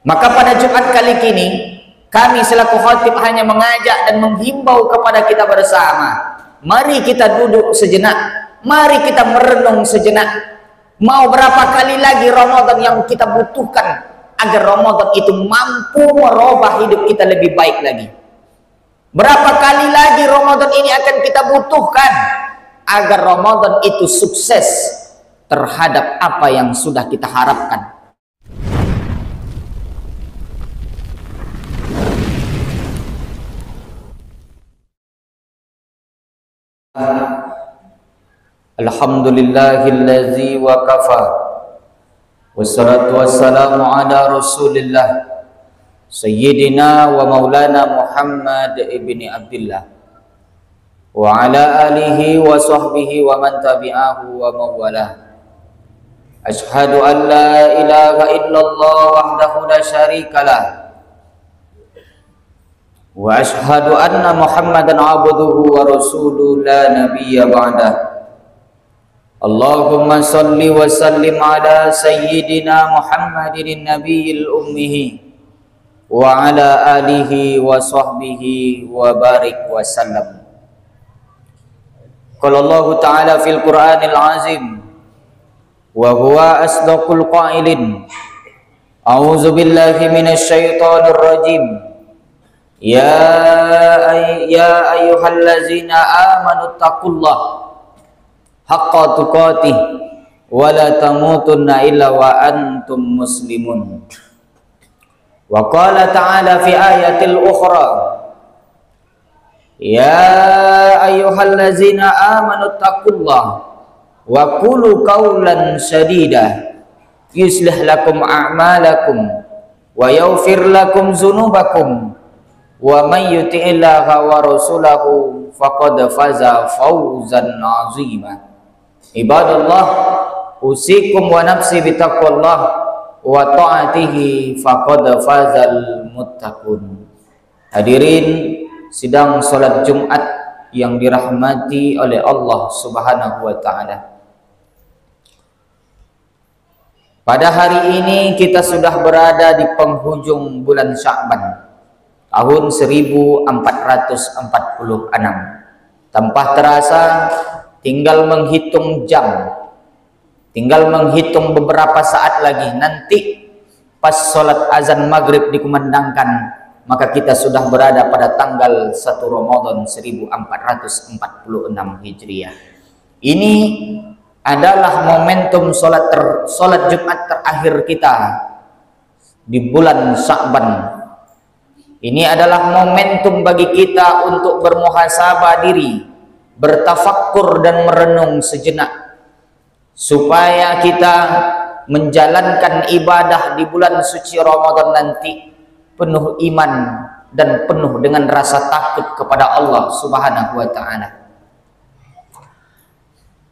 Maka pada Jumat kali ini kami selaku khatib hanya mengajak dan menghimbau kepada kita bersama, mari kita duduk sejenak, mari kita merenung sejenak. Mau berapa kali lagi Ramadan yang kita butuhkan agar Ramadan itu mampu merubah hidup kita lebih baik lagi? Berapa kali lagi Ramadan ini akan kita butuhkan agar Ramadan itu sukses terhadap apa yang sudah kita harapkan? Alhamdulillahillazi wa kafa, wassalatu wassalamu ala rasulillah sayyidina wa maulana Muhammad ibni Abdillah wa ala alihi wa sahbihi wa man tabi'ahu wa mawalah. Ashhadu an la ilaha illallah wahdahu la syarikalah wa ashhadu anna Muhammadan abduhu wa rasuluhu la nabiyya ba'dah. Allahumma salli wa sallim ala sayyidina Muhammadin nabiyil ummihi wa ala alihi wa sahbihi wa barik wa sallam. Qala Allah ta'ala fil Qur'anil azim wa huwa asdaqul qailin. A'udzu billahi minasy syaithanir rajim. Ya ayyuhallazina amanu taqullaha haqqa tuqatih wa la tamutunna illa wa antum muslimun. Wa qala ta'ala fi ayatil ukhra, ya ayyuhallazina amanu taqullaha wa qulu qawlan sadida yuslih lakum a'malakum wa yaghfir lakum dzunubakum wa man yuti'illaha wa rasulahu faqad faza fawzan 'azima. Ibadallah, usikum wa nafsi bitaqwallah wa ta'atihi faqad fazal muttaqun. Hadirin sidang salat Jumat yang dirahmati oleh Allah Subhanahu wa taala. Pada hari ini kita sudah berada di penghujung bulan Sya'ban tahun 1446. Tanpa terasa tinggal menghitung jam, tinggal menghitung beberapa saat lagi. Nanti pas sholat azan maghrib dikumandangkan, maka kita sudah berada pada tanggal 1 Ramadan 1446 Hijriah. Ini adalah momentum sholat Jumat terakhir kita di bulan Sya'ban. Ini adalah momentum bagi kita untuk bermuhasabah diri, bertafakkur dan merenung sejenak, supaya kita menjalankan ibadah di bulan suci Ramadan nanti penuh iman dan penuh dengan rasa takut kepada Allah Subhanahu wa taala.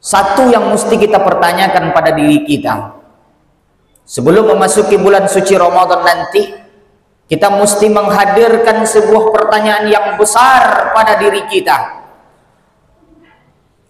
Satu yang mesti kita pertanyakan pada diri kita sebelum memasuki bulan suci Ramadan nanti, kita mesti menghadirkan sebuah pertanyaan yang besar pada diri kita.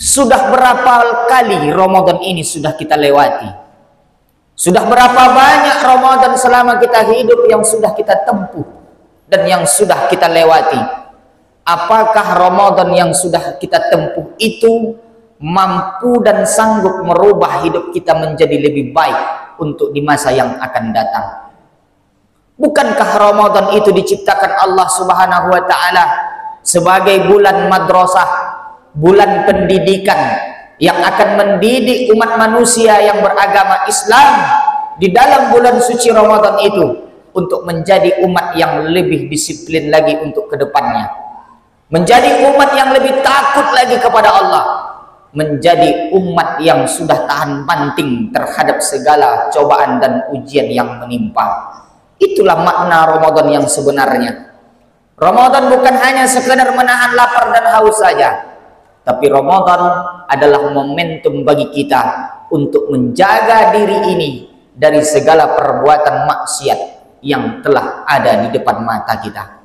Sudah berapa kali Ramadan ini sudah kita lewati? Sudah berapa banyak Ramadan selama kita hidup yang sudah kita tempuh dan yang sudah kita lewati? Apakah Ramadan yang sudah kita tempuh itu mampu dan sanggup merubah hidup kita menjadi lebih baik untuk di masa yang akan datang? Bukankah Ramadan itu diciptakan Allah Subhanahu wa taala sebagai bulan madrasah, bulan pendidikan yang akan mendidik umat manusia yang beragama Islam di dalam bulan suci Ramadan itu untuk menjadi umat yang lebih disiplin lagi untuk kedepannya, menjadi umat yang lebih takut lagi kepada Allah, menjadi umat yang sudah tahan banting terhadap segala cobaan dan ujian yang menimpa. Itulah makna Ramadan yang sebenarnya. Ramadan bukan hanya sekedar menahan lapar dan haus saja, tapi Ramadan adalah momentum bagi kita untuk menjaga diri ini dari segala perbuatan maksiat yang telah ada di depan mata kita.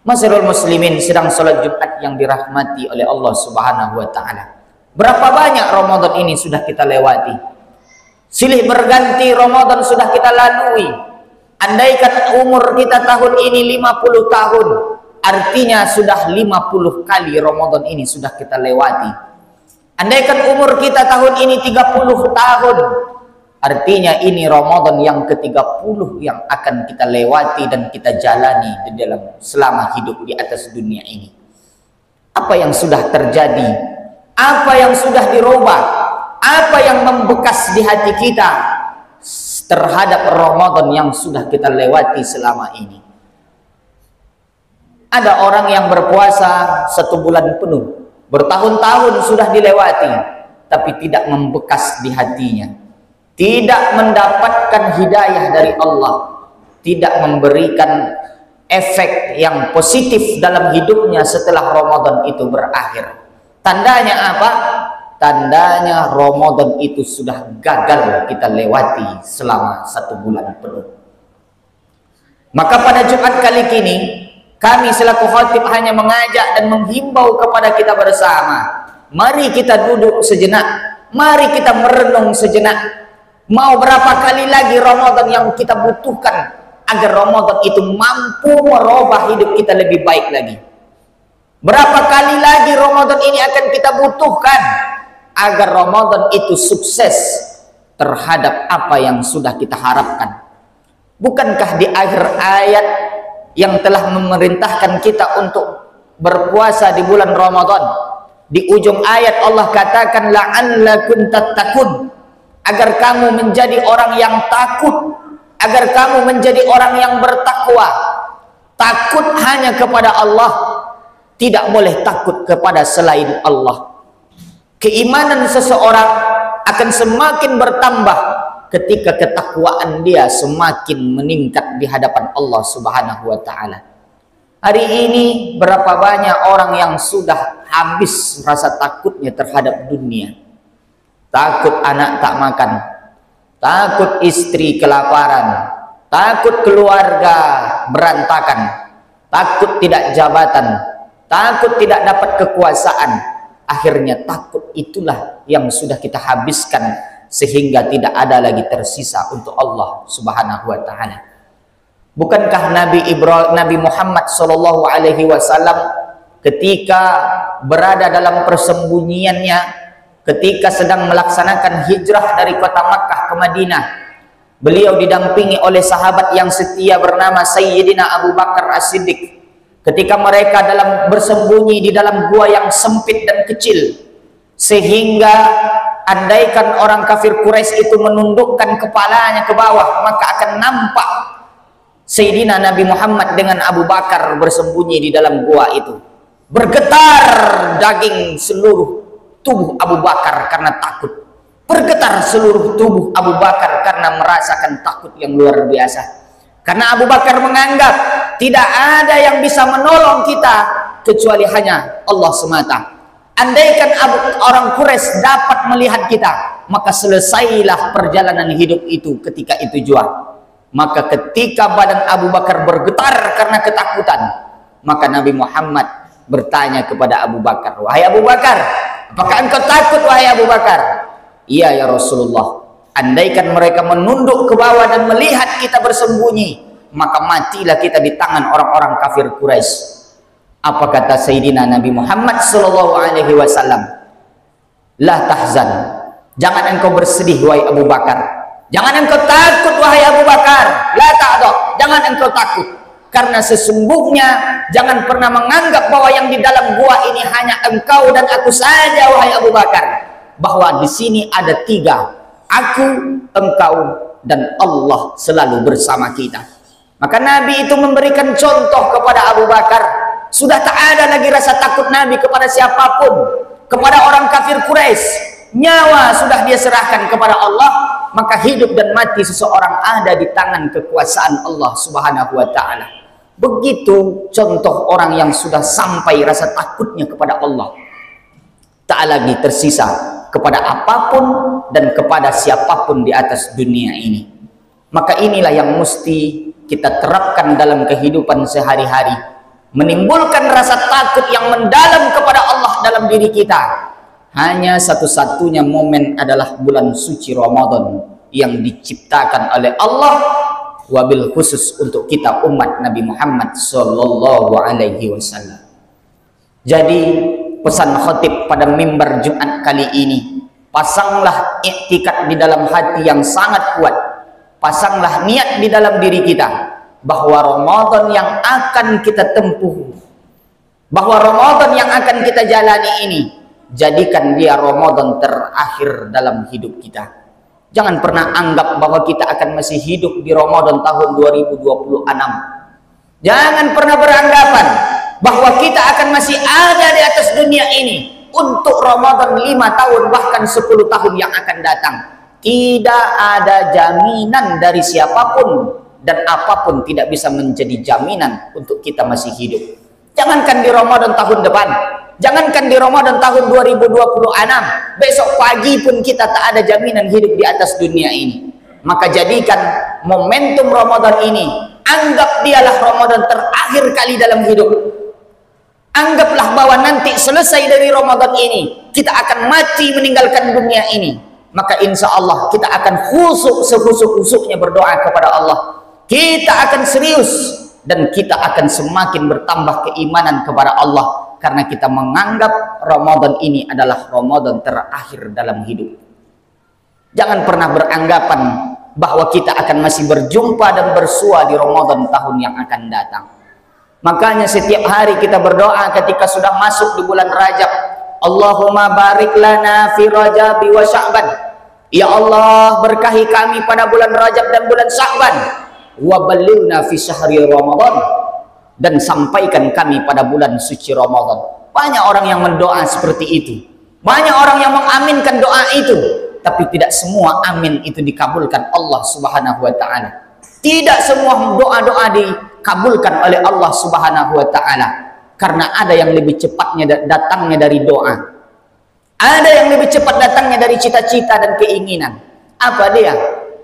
Masyarul muslimin sedang salat Jumat yang dirahmati oleh Allah Subhanahu wa taala. Berapa banyak Ramadan ini sudah kita lewati? Silih berganti Ramadan sudah kita lalui. Andaikan umur kita tahun ini 50 tahun, artinya sudah 50 kali Ramadan ini sudah kita lewati. Andaikan umur kita tahun ini 30 tahun, artinya ini Ramadan yang ke-30 yang akan kita lewati dan kita jalani di dalam selama hidup di atas dunia ini. Apa yang sudah terjadi? Apa yang sudah dirubah? Apa yang membekas di hati kita terhadap Ramadan yang sudah kita lewati selama ini? Ada orang yang berpuasa 1 bulan penuh, bertahun-tahun sudah dilewati, tapi tidak membekas di hatinya, tidak mendapatkan hidayah dari Allah, tidak memberikan efek yang positif dalam hidupnya setelah Ramadan itu berakhir. Tandanya apa? Tandanya Ramadan itu sudah gagal kita lewati selama 1 bulan penuh. Maka pada Jumat kali ini, kami selaku khatib hanya mengajak dan menghimbau kepada kita bersama. Mari kita duduk sejenak, mari kita merenung sejenak. Mau berapa kali lagi Ramadan yang kita butuhkan agar Ramadan itu mampu merubah hidup kita lebih baik lagi? Berapa kali lagi Ramadan ini akan kita butuhkan agar Ramadan itu sukses terhadap apa yang sudah kita harapkan? Bukankah di akhir ayat yang telah memerintahkan kita untuk berpuasa di bulan Ramadan, di ujung ayat Allah katakan la'allakum tattaqun, agar kamu menjadi orang yang takut, agar kamu menjadi orang yang bertakwa. Takut hanya kepada Allah, tidak boleh takut kepada selain Allah. Keimanan seseorang akan semakin bertambah ketika ketakwaan dia semakin meningkat di hadapan Allah Subhanahu wa taala. Hari ini berapa banyak orang yang sudah habis rasa takutnya terhadap dunia. Takut anak tak makan, takut istri kelaparan, takut keluarga berantakan, takut tidak jabatan, takut tidak dapat kekuasaan. Akhirnya takut itulah yang sudah kita habiskan sehingga tidak ada lagi tersisa untuk Allah Subhanahu wa taala. Bukankah Nabi Muhammad sallallahu alaihi wasallam ketika berada dalam persembunyiannya, ketika sedang melaksanakan hijrah dari kota Makkah ke Madinah, beliau didampingi oleh sahabat yang setia bernama Sayyidina Abu Bakar As-Siddiq. Ketika mereka bersembunyi di dalam gua yang sempit dan kecil, sehingga andaikan orang kafir Quraisy itu menundukkan kepalanya ke bawah, maka akan nampak Sayyidina Nabi Muhammad dengan Abu Bakar bersembunyi di dalam gua itu. Bergetar daging seluruh tubuh Abu Bakar karena takut. Bergetar seluruh tubuh Abu Bakar karena merasakan takut yang luar biasa. Karena Abu Bakar menganggap tidak ada yang bisa menolong kita kecuali hanya Allah semata. Andaikan orang Quraisy dapat melihat kita, maka selesailah perjalanan hidup itu ketika itu jua. Maka ketika badan Abu Bakar bergetar karena ketakutan, maka Nabi Muhammad bertanya kepada Abu Bakar, "Wahai Abu Bakar, apakah engkau takut wahai Abu Bakar?" "Iya ya Rasulullah. Andaikan mereka menunduk ke bawah dan melihat kita bersembunyi, maka matilah kita di tangan orang-orang kafir Quraisy." Apa kata Sayyidina Nabi Muhammad sallallahu alaihi wasallam? "La tahzan." Jangan engkau bersedih wahai Abu Bakar. Jangan engkau takut wahai Abu Bakar. La ta'dha. Jangan engkau takut. Karena sesungguhnya jangan pernah menganggap bahwa yang di dalam gua ini hanya engkau dan aku saja wahai Abu Bakar. Bahwa di sini ada 3. Aku, engkau, dan Allah selalu bersama kita. Maka Nabi itu memberikan contoh kepada Abu Bakar. Sudah tak ada lagi rasa takut Nabi kepada siapapun, kepada orang kafir Quraisy. Nyawa sudah dia serahkan kepada Allah, maka hidup dan mati seseorang ada di tangan kekuasaan Allah Subhanahu wa taala. Begitu contoh orang yang sudah sampai rasa takutnya kepada Allah. Tak lagi tersisa kepada apapun dan kepada siapapun di atas dunia ini. Maka inilah yang mesti kita terapkan dalam kehidupan sehari-hari, menimbulkan rasa takut yang mendalam kepada Allah dalam diri kita. Hanya satu-satunya momen adalah bulan suci Ramadan yang diciptakan oleh Allah wabil khusus untuk kita umat Nabi Muhammad sallallahu alaihi wasallam. Jadi pesan khatib pada mimbar Jumat kali ini, pasanglah iktikad di dalam hati yang sangat kuat, pasanglah niat di dalam diri kita bahwa Ramadan yang akan kita tempuh, bahwa Ramadan yang akan kita jalani ini, jadikan dia Ramadan terakhir dalam hidup kita. Jangan pernah anggap bahwa kita akan masih hidup di Ramadan tahun 2026. Jangan pernah beranggapan bahwa kita akan masih ada di atas dunia ini untuk Ramadan 5 tahun bahkan 10 tahun yang akan datang. Tidak ada jaminan dari siapapun, dan apapun tidak bisa menjadi jaminan untuk kita masih hidup. Jangankan di Ramadan tahun depan, jangankan di Ramadan tahun 2026, besok pagi pun kita tak ada jaminan hidup di atas dunia ini. Maka jadikan momentum Ramadan ini, anggap dialah Ramadan terakhir kali dalam hidup. Anggaplah bahwa nanti selesai dari Ramadan ini, kita akan mati meninggalkan dunia ini. Maka insya Allah kita akan khusyuk sehusuk-husuknya berdoa kepada Allah. Kita akan serius dan kita akan semakin bertambah keimanan kepada Allah, karena kita menganggap Ramadan ini adalah Ramadan terakhir dalam hidup. Jangan pernah beranggapan bahwa kita akan masih berjumpa dan bersua di Ramadan tahun yang akan datang. Makanya setiap hari kita berdoa ketika sudah masuk di bulan Rajab, Allahumma barik lana fi Rajab wa Sya'ban. Ya Allah, berkahi kami pada bulan Rajab dan bulan Sya'ban. Wa ballighna fi syahri Ramadan, dan sampaikan kami pada bulan suci Ramadan. Banyak orang yang mendoa seperti itu. Banyak orang yang mengaminkan doa itu, tapi tidak semua amin itu dikabulkan Allah Subhanahu wa taala. Tidak semua doa-doa dikabulkan oleh Allah Subhanahu wa taala, karena ada yang lebih cepatnya datangnya dari doa. Ada yang lebih cepat datangnya dari cita-cita dan keinginan. Apa dia?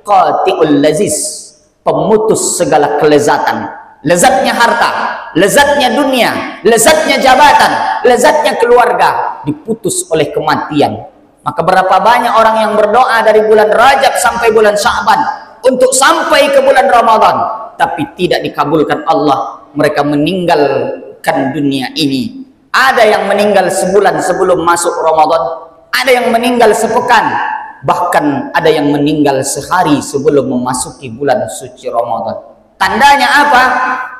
Qati'ul laziz, pemutus segala kelezatan. Lezatnya harta, lezatnya dunia, lezatnya jabatan, lezatnya keluarga diputus oleh kematian. Maka berapa banyak orang yang berdoa dari bulan Rajab sampai bulan Sya'ban untuk sampai ke bulan Ramadan, tapi tidak dikabulkan Allah. Mereka meninggalkan dunia ini. Ada yang meninggal sebulan sebelum masuk Ramadan, ada yang meninggal sepekan, bahkan ada yang meninggal sehari sebelum memasuki bulan suci Ramadan. Tandanya apa?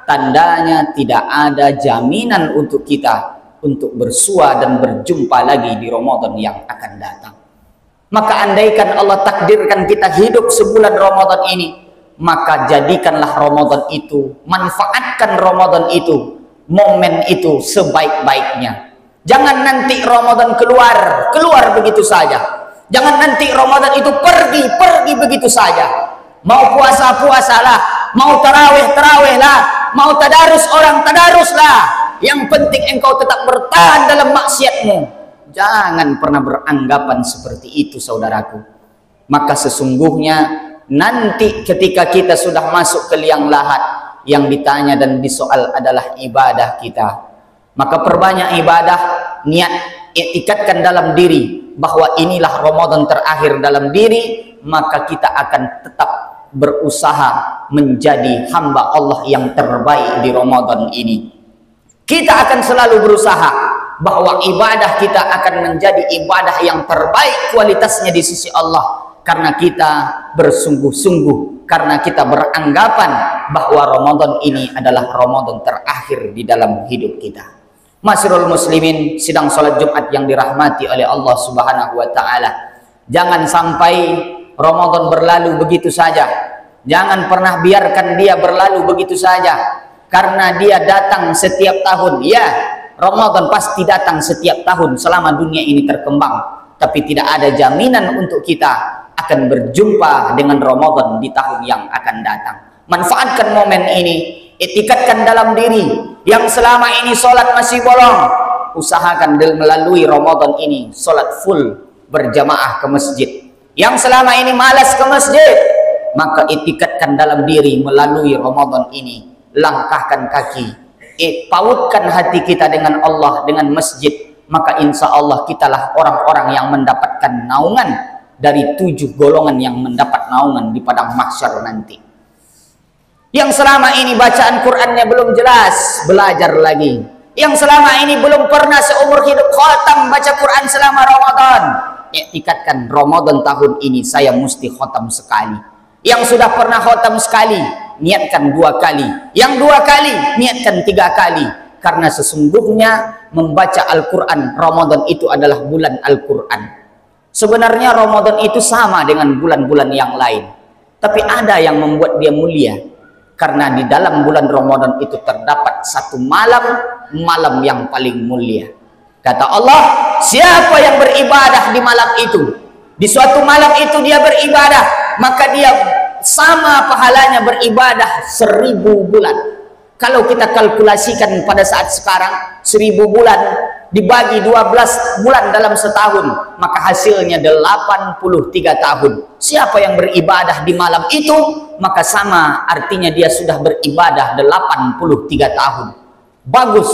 Tandanya tidak ada jaminan untuk kita untuk bersua dan berjumpa lagi di Ramadan yang akan datang. Maka andaikan Allah takdirkan kita hidup sebulan Ramadan ini, maka jadikanlah Ramadan itu, manfaatkan Ramadan itu, momen itu sebaik-baiknya. Jangan nanti Ramadan keluar begitu saja. Jangan nanti Ramadan itu pergi begitu saja. Mau puasa-puasalah, mau tarawih-tarawihlah, mau tadarus orang tadaruslah. Yang penting engkau tetap bertahan dalam maksiatmu. Jangan pernah beranggapan seperti itu, saudaraku. Maka sesungguhnya nanti ketika kita sudah masuk ke liang lahat, yang ditanya dan disoal adalah ibadah kita. Maka perbanyak ibadah, niat, ikatkan dalam diri bahwa inilah Ramadan terakhir dalam diri, maka kita akan tetap berusaha menjadi hamba Allah yang terbaik di Ramadan ini. Kita akan selalu berusaha bahwa ibadah kita akan menjadi ibadah yang terbaik kualitasnya di sisi Allah, karena kita bersungguh-sungguh, karena kita beranggapan bahwa Ramadan ini adalah Ramadan terakhir di dalam hidup kita. Masyarul muslimin, sidang salat Jumat yang dirahmati oleh Allah Subhanahu wa taala. Jangan sampai Ramadan berlalu begitu saja. Jangan pernah biarkan dia berlalu begitu saja, karena dia datang setiap tahun. Ya, Ramadan pasti datang setiap tahun selama dunia ini terkembang, tapi tidak ada jaminan untuk kita akan berjumpa dengan Ramadan di tahun yang akan datang. Manfaatkan momen ini, etikatkan dalam diri. Yang selama ini sholat masih bolong, usahakan melalui Ramadan ini sholat full berjamaah ke masjid. Yang selama ini malas ke masjid, maka etikatkan dalam diri melalui Ramadan ini. Langkahkan kaki, pautkan hati kita dengan Allah, dengan masjid, maka insya Allah kitalah orang-orang yang mendapatkan naungan dari 7 golongan yang mendapat naungan di padang mahsyar nanti. Yang selama ini bacaan Qur'annya belum jelas, belajar lagi. Yang selama ini belum pernah seumur hidup khatam baca Quran selama Ramadan, iktikadkan Ramadan tahun ini saya mesti khatam sekali. Yang sudah pernah khatam sekali, niatkan 2 kali. Yang 2 kali, niatkan 3 kali. Karena sesungguhnya membaca Al-Quran, Ramadan itu adalah bulan Al-Quran. Sebenarnya Ramadan itu sama dengan bulan-bulan yang lain, tapi ada yang membuat dia mulia. Karena di dalam bulan Ramadan itu terdapat satu malam yang paling mulia. Kata Allah, siapa yang beribadah di malam itu, di suatu malam itu dia beribadah, maka dia sama pahalanya beribadah 1000 bulan. Kalau kita kalkulasikan pada saat sekarang, 1000 bulan dibagi 12 bulan dalam setahun, maka hasilnya 83 tahun. Siapa yang beribadah di malam itu, maka sama artinya dia sudah beribadah 83 tahun. Bagus.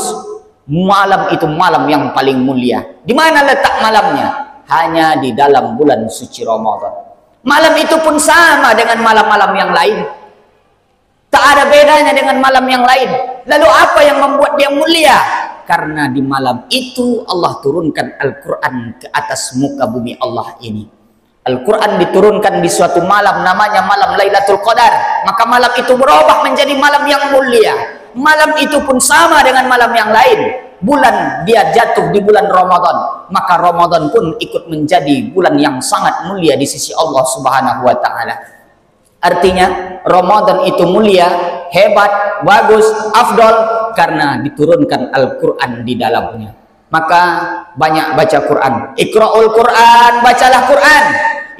Malam itu malam yang paling mulia. Di mana letak malamnya? Hanya di dalam bulan suci Ramadan. Malam itu pun sama dengan malam-malam yang lain. Tak ada bedanya dengan malam yang lain. Lalu apa yang membuat dia mulia? Karena di malam itu Allah turunkan Al-Quran ke atas muka bumi Allah ini. Al-Quran diturunkan di suatu malam, namanya malam Lailatul Qadar. Maka malam itu berubah menjadi malam yang mulia. Malam itu pun sama dengan malam yang lain. Bulan dia jatuh di bulan Ramadan, maka Ramadan pun ikut menjadi bulan yang sangat mulia di sisi Allah Subhanahu wa Ta'ala. Artinya Ramadan itu mulia, hebat, bagus, afdol karena diturunkan Al-Quran di dalamnya. Maka banyak baca Quran. Iqra'ul Quran, bacalah Quran.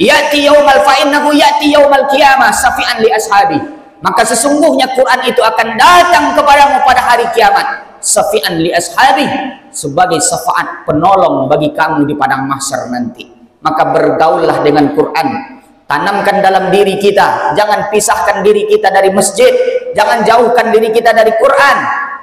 Ya'ti yaumal fa'innahu ya'ti yaumal qiyamah syafi'an li ashabi. Maka sesungguhnya Quran itu akan datang kepadamu pada hari kiamat. Syafi'an li ashabi, sebagai syafaat penolong bagi kamu di padang mahsyar nanti. Maka bergaullah dengan Quran. Tanamkan dalam diri kita, jangan pisahkan diri kita dari masjid, jangan jauhkan diri kita dari Quran.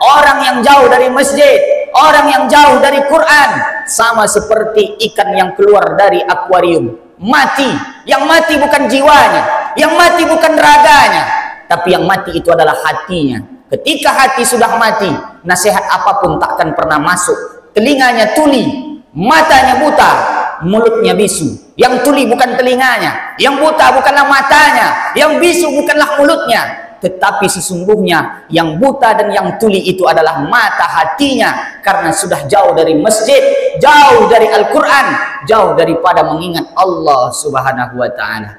Orang yang jauh dari masjid, orang yang jauh dari Quran, sama seperti ikan yang keluar dari akuarium, mati. Yang mati bukan jiwanya, yang mati bukan raganya, tapi yang mati itu adalah hatinya. Ketika hati sudah mati, nasihat apapun takkan pernah masuk. Telinganya tuli, matanya buta, mulutnya bisu. Yang tuli bukan telinganya, yang buta bukanlah matanya, yang bisu bukanlah mulutnya, tetapi sesungguhnya yang buta dan yang tuli itu adalah mata hatinya, karena sudah jauh dari masjid, jauh dari Al-Quran, jauh daripada mengingat Allah Subhanahu wa Ta'ala.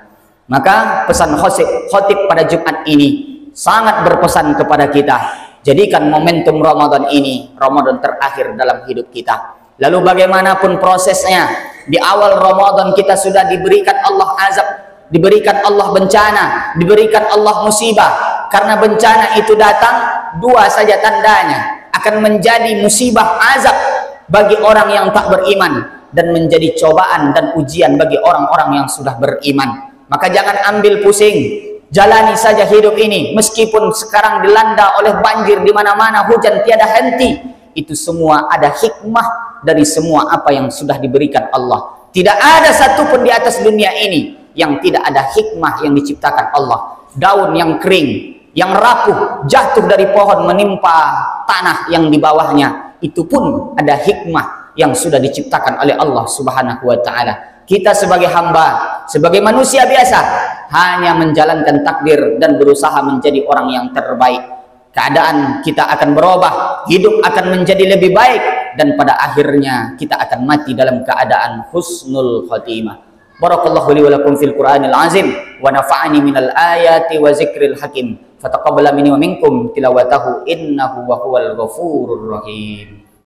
Maka pesan khotib pada Jumat ini sangat berpesan kepada kita, jadikan momentum Ramadan ini Ramadan terakhir dalam hidup kita. Lalu bagaimanapun prosesnya, di awal Ramadan kita sudah diberikan Allah azab, diberikan Allah bencana, diberikan Allah musibah. Karena bencana itu datang, 2 saja tandanya, akan menjadi musibah azab bagi orang yang tak beriman, dan menjadi cobaan dan ujian bagi orang-orang yang sudah beriman. Maka jangan ambil pusing, jalani saja hidup ini. Meskipun sekarang dilanda oleh banjir di mana-mana, hujan tiada henti, itu semua ada hikmah dari semua apa yang sudah diberikan Allah. Tidak ada satupun di atas dunia ini yang tidak ada hikmah yang diciptakan Allah. Daun yang kering, yang rapuh, jatuh dari pohon menimpa tanah yang di bawahnya, itu pun ada hikmah yang sudah diciptakan oleh Allah Subhanahu wa Ta'ala. Kita sebagai hamba, sebagai manusia biasa, hanya menjalankan takdir dan berusaha menjadi orang yang terbaik. Keadaan kita akan berubah, hidup akan menjadi lebih baik, dan pada akhirnya kita akan mati dalam keadaan husnul khatimah. Barakallahu li wa lakum fil Qur'anil azim wa nafa'ani minal ayati wa zikril hakim. Fataqabbala minni wa minkum tilawatahu innahu wa huwal ghafurur rahim.